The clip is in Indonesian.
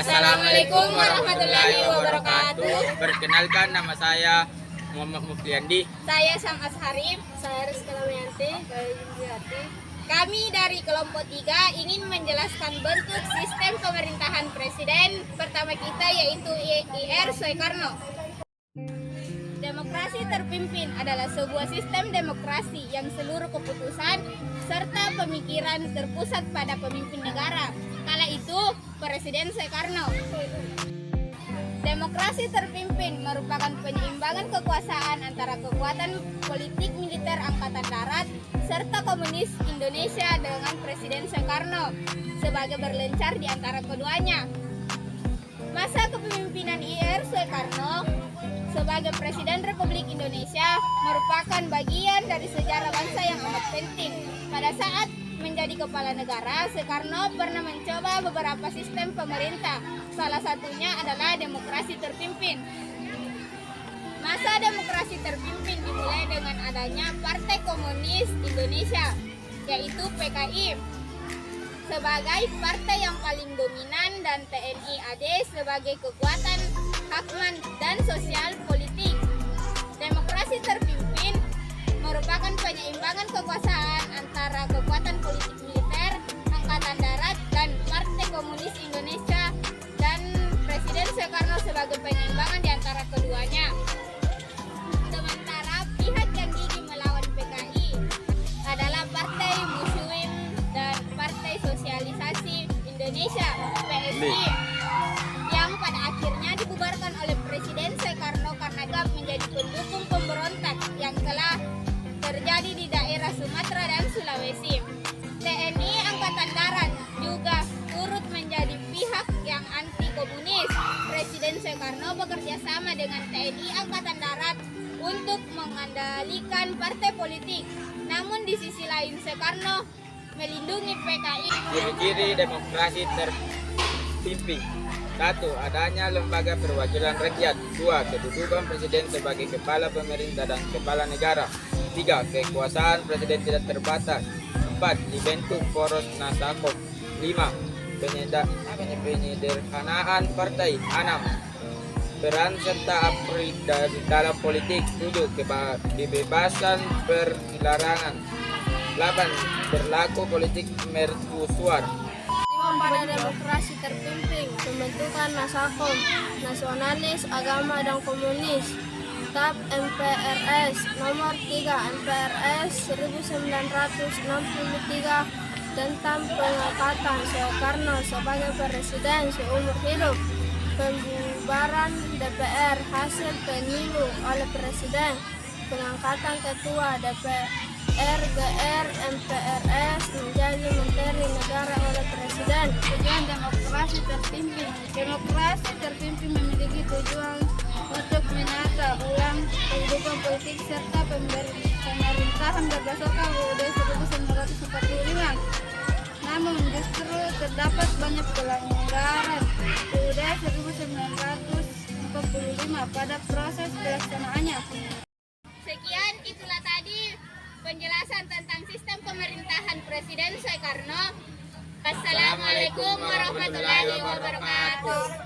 Assalamualaikum warahmatullahi wabarakatuh. Perkenalkan, nama saya Muhammad Mufliandi. Saya Syam'as Harif. Saya Rizka Damayanti. Saya Yunjiati. Kami dari kelompok 3 ingin menjelaskan bentuk sistem pemerintahan presiden pertama kita, yaitu IR Soekarno. Demokrasi terpimpin adalah sebuah sistem demokrasi yang seluruh keputusan serta pemikiran terpusat pada pemimpin negara. Kala itu Presiden Soekarno. Demokrasi terpimpin merupakan penyeimbangan kekuasaan antara kekuatan politik militer Angkatan Darat serta komunis Indonesia dengan Presiden Soekarno sebagai berlencar di antara keduanya. Masa kepemimpinan IR Soekarno sebagai Presiden Republik Indonesia merupakan bagian dari sejarah bangsa yang amat penting. Pada saat menjadi kepala negara, Soekarno pernah mencoba beberapa sistem pemerintah. Salah satunya adalah demokrasi terpimpin. Masa demokrasi terpimpin dimulai dengan adanya Partai Komunis Indonesia, yaitu PKI, sebagai partai yang paling dominan, dan TNI AD sebagai kekuatan hakman dan sosial politik. Demokrasi terpimpin merupakan penyeimbangan kekuasaan antara kekuatan politik militer Angkatan Darat dan Partai Komunis Indonesia, dan Presiden Soekarno sebagai penyeimbangan di antara keduanya. Sementara pihak yang gigih melawan PKI adalah Partai Muslim dan Partai Sosialisasi Indonesia (PSI), yang pada akhirnya dibubarkan oleh Presiden Soekarno karena gap menjadi pendukung pemberontak yang telah terjadi di daerah Sumatera dan Sulawesi. TNI Angkatan Darat juga turut menjadi pihak yang anti komunis. Presiden Soekarno bekerja sama dengan TNI Angkatan Darat untuk mengendalikan partai politik. Namun di sisi lain Soekarno melindungi PKI. Ciri-ciri demokrasi terpimpin: 1. Adanya lembaga perwakilan rakyat. 2. Kedudukan presiden sebagai kepala pemerintah dan kepala negara. 3. Kekuasaan presiden tidak terbatas. 4. Dibentuk poros Nasakom. 5. Penyederhanaan partai. 6. Peran serta APRI dalam politik. 7. Kebebasan berlarangan. 8. Berlaku politik mercusuar. Pada demokrasi terpimpin, pembentukan Nasakom, nasionalis, agama, dan komunis. TAP MPRS nomor 3 MPRS 1963 tentang pengangkatan Soekarno sebagai presiden seumur hidup. Pembubaran DPR hasil pemilu oleh presiden. Pengangkatan ketua DPR GR MPRS menjadi menteri negara oleh presiden. Tujuan demokrasi terpimpin. Demokrasi terpimpin memiliki tujuan untuk menata ulang kehidupan politik serta pemerintahan berdasarkan UUD 1945. Namun justru terdapat banyak pelanggaran UUD 1945 pada proses pelaksanaannya. Sekian, itulah tadi penjelasan tentang sistem pemerintahan Presiden Soekarno. Assalamualaikum warahmatullahi wabarakatuh.